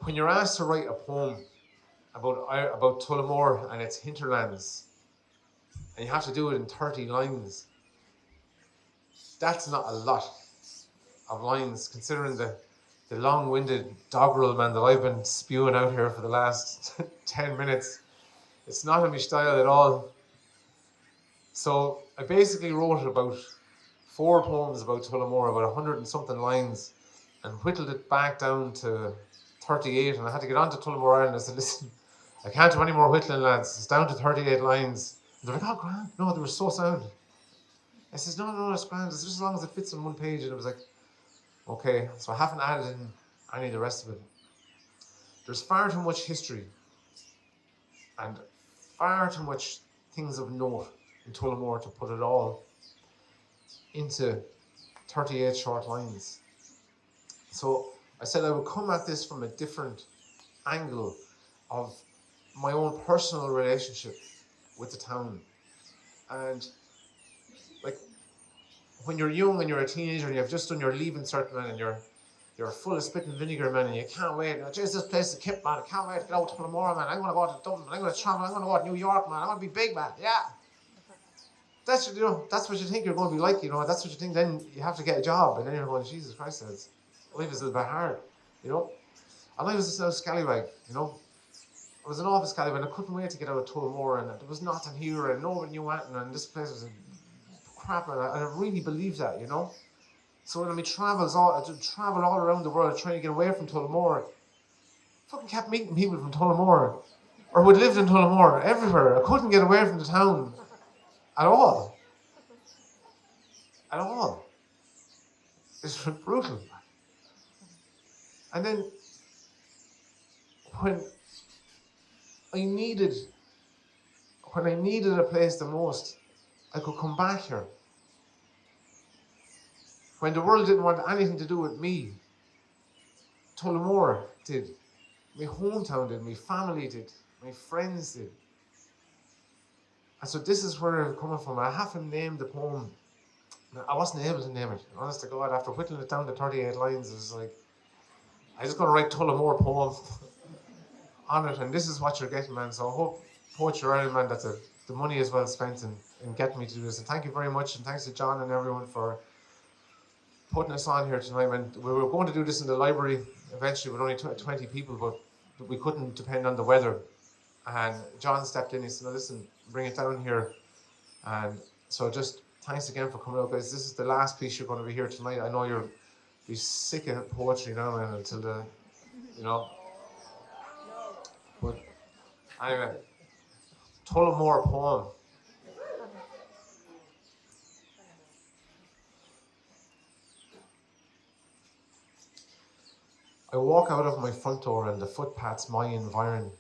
When you're asked to write a poem about Tullamore and its hinterlands, and you have to do it in 30 lines, that's not a lot of lines, considering the long-winded doggerel man that I've been spewing out here for the last 10 minutes. It's not in my style at all. So I basically wrote about 4 poems about Tullamore, about 100 and something lines, and whittled it back down to 38. And I had to get on to Tullamore Island. I said, listen, I can't do any more whittling, lads. It's down to 38 lines. And they're like, oh, grand. No, they were so sound. I says, no, it's grand. It's just as long as it fits on one page. And it was like, okay. So I haven't added in any of the rest of it. There's far too much history and far too much things of note in Tullamore to put it all into 38 short lines. So I said I would come at this from a different angle of my own personal relationship with the town. And like, when you're young and you're a teenager and you've just done your leaving cert, man, and you're full of spit and vinegar, man, and you can't wait. Jeez, this place is kept, man. I can't wait to get out to Tullamore, man. I'm going to go to Dublin. I'm going to travel. I'm going to go to New York, man. I want to be big, man. Yeah. That's what you think you're going to be like, That's what you think. Then you have to get a job, and then you're going, Jesus Christ, life is a little bit hard, And I was a scallywag, I was an office scallywag, and I couldn't wait to get out of Tullamore, and there was nothing here, and nobody knew anything, and this place was crap, and I really believed that, So when I travel all around the world trying to get away from Tullamore, fucking kept meeting people from Tullamore, or who'd lived in Tullamore, everywhere. I couldn't get away from the town at all. At all. It's brutal. And then when I needed a place the most, I could come back here. When the world didn't want anything to do with me, Tullamore did. My hometown did. My family did. My friends did. And so this is where I'm coming from. I haven't named the poem. I wasn't able to name it. Honest to God, after whittling it down to 38 lines, it was like, I just got to write Tullamore poem on it, and this is what you're getting, man. So I hope Poetry Town, man, that the money is well spent in getting me to do this. And thank you very much, and thanks to John and everyone for putting us on here tonight, man. We were going to do this in the library eventually with only 20 people, but we couldn't depend on the weather. And John stepped in. He said, no, listen, bring it down here. And so just thanks again for coming out, guys. This is the last piece you're going to be here tonight. I know you're sick of poetry now, man, until the, But anyway, Tullamore poem. I walk out of my front door and the footpaths my environ.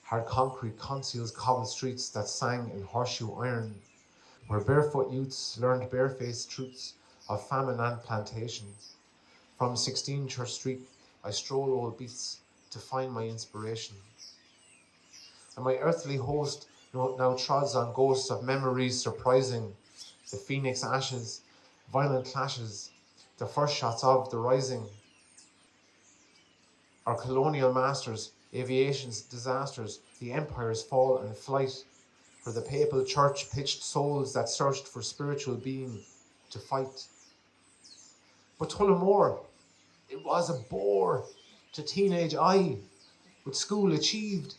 Hard concrete conceals cobbled streets that sang in horseshoe iron, where barefoot youths learned barefaced truths of famine and plantation. From 16 Church Street, I stroll old beats to find my inspiration. And my earthly host now trods on ghosts of memories surprising, the phoenix ashes, violent clashes, the first shots of the rising. Our colonial masters, aviation's disasters, the empire's fall and flight, where the papal church pitched souls that searched for spiritual being to fight. But Tullamore, it was a bore to teenage eye, with school achieved.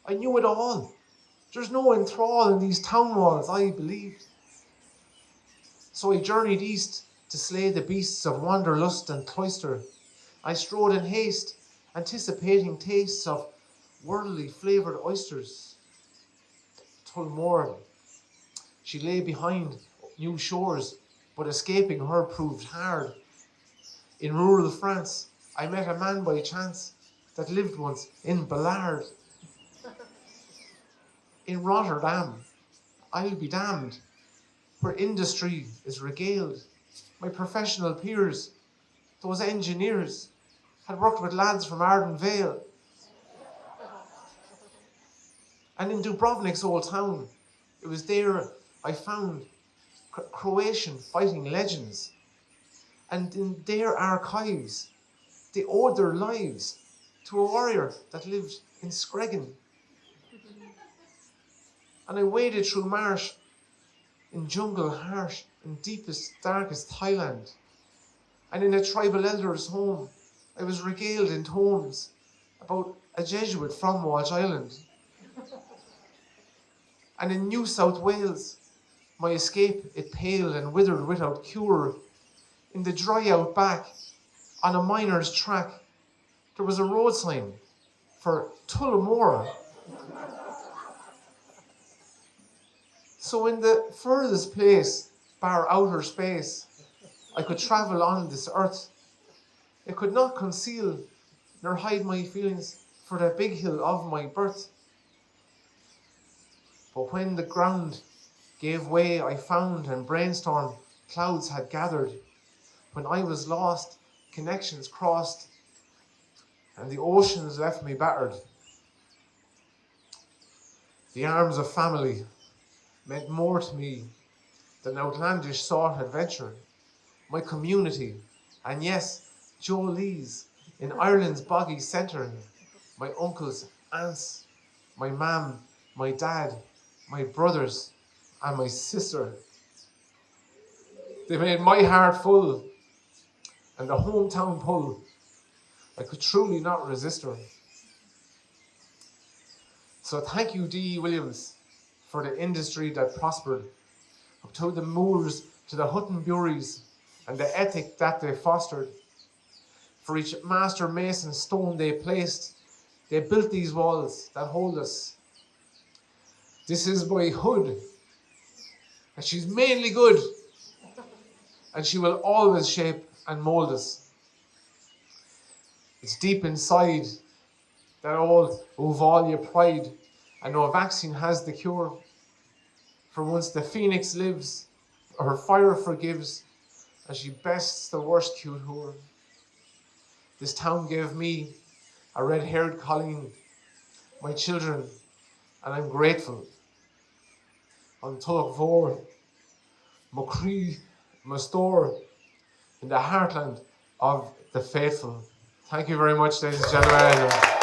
I knew it all. There's no enthrall in these town walls, I believed. So I journeyed east to slay the beasts of wanderlust and cloister. I strode in haste, anticipating tastes of worldly flavoured oysters. Tullamore, she lay behind new shores, but escaping her proved hard. In rural France, I met a man by chance that lived once in Ballard. In Rotterdam, I'll be damned, where industry is regaled. My professional peers, those engineers, had worked with lads from Arden Vale. And in Dubrovnik's old town, it was there I found Croatian fighting legends. And in their archives, they owed their lives to a warrior that lived in Screggan. And I waded through marsh, in jungle harsh, in deepest, darkest Thailand. And in a tribal elder's home, I was regaled in tomes about a Jesuit from Walsh Island. And in New South Wales, my escape, it paled and withered without cure. In the dry outback, on a miner's track, there was a road sign for Tullamore. So in the furthest place, bar outer space, I could travel on this earth. It could not conceal nor hide my feelings for the big hill of my birth. But when the ground gave way, I found and brainstormed clouds had gathered. When I was lost, connections crossed, and the oceans left me battered. The arms of family meant more to me than outlandish sought adventure. My community, and yes, Jolie's in Ireland's boggy centre. My uncles, aunts, my mam, my dad, my brothers, and my sister. They made my heart full, and the hometown pull, I could truly not resist her. So thank you, D.E. Williams, for the industry that prospered, up to the Moors, to the Hutton-Buries, and the ethic that they fostered. For each master mason stone they placed, they built these walls that hold us. This is my hood, and she's mainly good, and she will always shape and mold us. It's deep inside that old Ovalia pride, and no vaccine has the cure. For once the phoenix lives, her fire forgives, and she bests the worst cute whore. This town gave me a red-haired Colleen, my children, and I'm grateful. On Tullamore, Macree, Mastore, in the heartland of the faithful. Thank you very much, ladies and gentlemen.